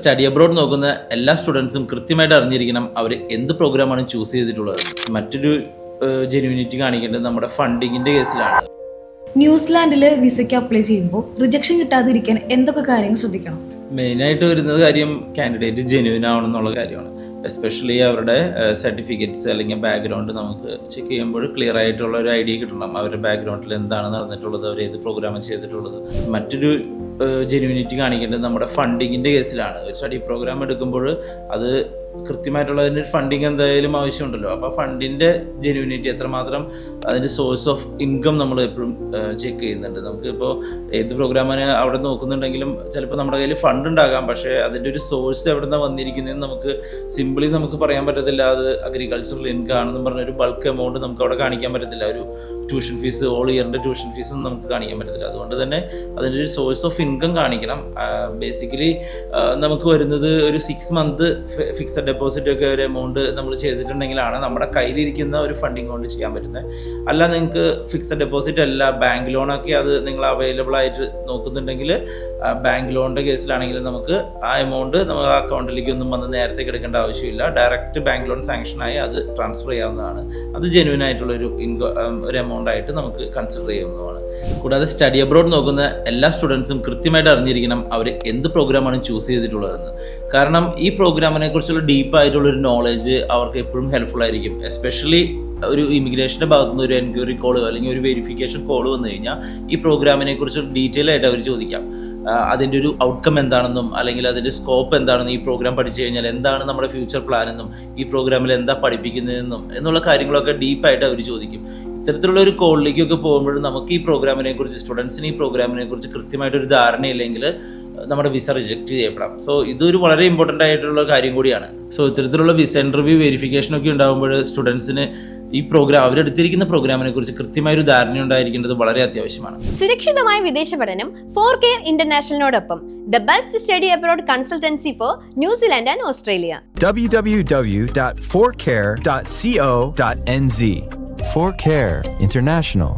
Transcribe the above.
Study abroad നോക്കുന്ന എല്ലാ സ്റ്റുഡൻസും കൃത്യമായിട്ട് അറിഞ്ഞിരിക്കണം അവർ എന്ത് പ്രോഗ്രാമാണ് ചൂസ് ചെയ്തിട്ടുള്ളത്. മറ്റൊരു ജെന്യൂനിറ്റി കാണിക്കേണ്ടത് നമ്മുടെ ഫണ്ടിങ്ങിന്റെ കേസിലാണ്. ന്യൂസിലാൻഡിൽ വിസയ്ക്ക് അപ്ലൈ ചെയ്യുമ്പോൾ റിജക്ഷൻ കിട്ടാതിരിക്കാൻ എന്തൊക്കെ കാര്യങ്ങൾ ശ്രദ്ധിക്കണം? മെയിനായിട്ട് വരുന്നത് കാര്യം കാൻഡിഡേറ്റ് ജെന്യൂൻ ആവണം എന്നുള്ള കാര്യമാണ്. എസ്പെഷ്യലി അവരുടെ സർട്ടിഫിക്കറ്റ്സ് അല്ലെങ്കിൽ ബാക്ക്ഗ്രൗണ്ട് നമുക്ക് ചെക്ക് ചെയ്യുമ്പോൾ ക്ലിയർ ആയിട്ടുള്ള ഒരു ഐഡിയ കിട്ടണം. അവരുടെ ബാക്ക്ഗ്രൗണ്ടിൽ എന്താണ് നടന്നിട്ടുള്ളത്, അവർ ഏത് പ്രോഗ്രാമാണ് ചെയ്തിട്ടുള്ളത്. മറ്റൊരു ജെന്യൂനിറ്റി കാണിക്കേണ്ടത് നമ്മുടെ ഫണ്ടിങ്ങിൻ്റെ കേസിലാണ്. ഒരു സ്റ്റഡി പ്രോഗ്രാം എടുക്കുമ്പോൾ അത് കൃത്യമായിട്ടുള്ള അതിൻ്റെ ഫണ്ടിങ് എന്തായാലും ആവശ്യമുണ്ടല്ലോ. അപ്പോൾ ഫണ്ടിൻ്റെ ജെന്യൂനിറ്റി എത്രമാത്രം, അതിൻ്റെ സോഴ്സ് ഓഫ് ഇൻകം നമ്മൾ എപ്പോഴും ചെക്ക് ചെയ്യുന്നുണ്ട്. നമുക്കിപ്പോൾ ഏത് പ്രോഗ്രാമിന് അവിടെ നോക്കുന്നുണ്ടെങ്കിലും ചിലപ്പോൾ നമ്മുടെ കയ്യിൽ ഫണ്ട് ഉണ്ടാകാം, പക്ഷേ അതിൻ്റെ ഒരു സോഴ്സ് എവിടെ നിന്നാണ് വന്നിരിക്കുന്നതെന്ന് നമുക്ക് സിമ്പിളി നമുക്ക് പറയാൻ പറ്റത്തില്ല. അത് അഗ്രികൾച്ചറൽ ഇൻകം ആണെന്ന് പറഞ്ഞൊരു ബൾക്ക് എമൗണ്ട് നമുക്ക് അവിടെ കാണിക്കാൻ പറ്റത്തില്ല. ഒരു ട്യൂഷൻ ഫീസ്, ഓൾ ഇയറിൻ്റെ ട്യൂഷൻ ഫീസൊന്നും നമുക്ക് കാണിക്കാൻ പറ്റത്തില്ല. അതുകൊണ്ട് തന്നെ അതിൻ്റെ ഒരു സോഴ്സ് ഓഫ് ഇൻകം കാണിക്കണം. ബേസിക്കലി നമുക്ക് വരുന്നത് ഒരു 6 month ഫിക്സഡ് ഡെപ്പോസിറ്റ് ഒക്കെ ഒരു എമൗണ്ട് നമ്മൾ ചെയ്തിട്ടുണ്ടെങ്കിലാണ് നമ്മുടെ കയ്യിലിരിക്കുന്ന ഒരു ഫണ്ടിങ് കൊണ്ട് ചെയ്യാൻ പറ്റുന്നത്. അല്ല നിങ്ങൾക്ക് ഫിക്സഡ് ഡെപ്പോസിറ്റ് അല്ല, ബാങ്ക് ലോണൊക്കെ അത് നിങ്ങൾ അവൈലബിൾ ആയിട്ട് നോക്കുന്നുണ്ടെങ്കിൽ ബാങ്ക് ലോണിൻ്റെ കേസിലാണെങ്കിൽ നമുക്ക് ആ എമൗണ്ട് നമുക്ക് ആ അക്കൗണ്ടിലേക്ക് ഒന്നും വന്ന് നേരത്തെ എടുക്കേണ്ട ആവശ്യമില്ല. ഡയറക്റ്റ് ബാങ്ക് ലോൺ സാങ്ഷനായി അത് ട്രാൻസ്ഫർ ചെയ്യാവുന്നതാണ്. അത് ജെന്യൂൻ ആയിട്ടുള്ളൊരു ഒരു എമൗണ്ട് ആയിട്ട് നമുക്ക് കൺസിഡർ ചെയ്യാവുന്നതാണ്. കൂടാതെ സ്റ്റഡി അബ്രോഡ് നോക്കുന്ന എല്ലാ സ്റ്റുഡൻസും കൃത്യമായിട്ട് അറിഞ്ഞിരിക്കണം അവർ എന്ത് പ്രോഗ്രാമാണ് ചൂസ് ചെയ്തിട്ടുള്ളതെന്ന്. കാരണം ഈ പ്രോഗ്രാമിനെ കുറിച്ചുള്ള ഡീപ്പായിട്ടുള്ളൊരു നോളജ് അവർക്ക് എപ്പോഴും ഹെൽപ്ഫുൾ ആയിരിക്കും. എസ്പെഷ്യലി ഒരു ഇമിഗ്രേഷൻ്റെ ഭാഗത്തു നിന്ന് ഒരു എൻക്വയറി കോൾ അല്ലെങ്കിൽ ഒരു വെരിഫിക്കേഷൻ കോൾ വന്നു കഴിഞ്ഞാൽ ഈ പ്രോഗ്രാമിനെ കുറിച്ച് ഡീറ്റെയിൽ ആയിട്ട് അവർ ചോദിക്കാം. അതിൻ്റെ ഒരു ഔട്ട്കം എന്താണെന്നും അല്ലെങ്കിൽ അതിൻ്റെ സ്കോപ്പ് എന്താണെന്നും, ഈ പ്രോഗ്രാം പഠിച്ചു കഴിഞ്ഞാൽ എന്താണ് നമ്മുടെ ഫ്യൂച്ചർ പ്ലാൻ എന്നും, ഈ പ്രോഗ്രാമിൽ എന്താ പഠിപ്പിക്കുന്നതെന്നും എന്നുള്ള കാര്യങ്ങളൊക്കെ ഡീപ്പായിട്ട് അവർ ചോദിക്കും. ഇത്തരത്തിലുള്ള ഒരു കോളിലേക്കൊക്കെ പോകുമ്പോൾ നമുക്ക് ഈ പ്രോഗ്രാമിനെ കുറിച്ച്, സ്റ്റുഡൻസിന് ഈ പ്രോഗ്രാമിനെ കുറിച്ച് കൃത്യമായിട്ടൊരു ധാരണയില്ലെങ്കിൽ നമ്മുടെ വിസ റിജക്റ്റ് ചെയ്യപ്പെടാം. സോ ഇതൊരു വളരെ ഇമ്പോർട്ടൻ്റ് ആയിട്ടുള്ള കാര്യം കൂടിയാണ്. സോ ഇത്തരത്തിലുള്ള വിസ ഇൻ്റർവ്യൂ, വെരിഫിക്കേഷനൊക്കെ ഉണ്ടാകുമ്പോൾ സ്റ്റുഡൻസിന് ഈ പ്രോഗ്രാം, അവരെടുത്തിരിക്കുന്ന പ്രോഗ്രാമിനെ കുറിച്ച് കൃത്യമായൊരു ധാരണ ഉണ്ടായിരിക്കേണ്ടത് വളരെ അത്യാവശ്യമാണ്. സുരക്ഷിതമായ വിദേശ പഠനം ഫോർകെയർ ഇന്റർനാഷണലിനോടൊപ്പം the best study abroad consultancy for New Zealand and Australia. www.4care.co.nz. 4Care International.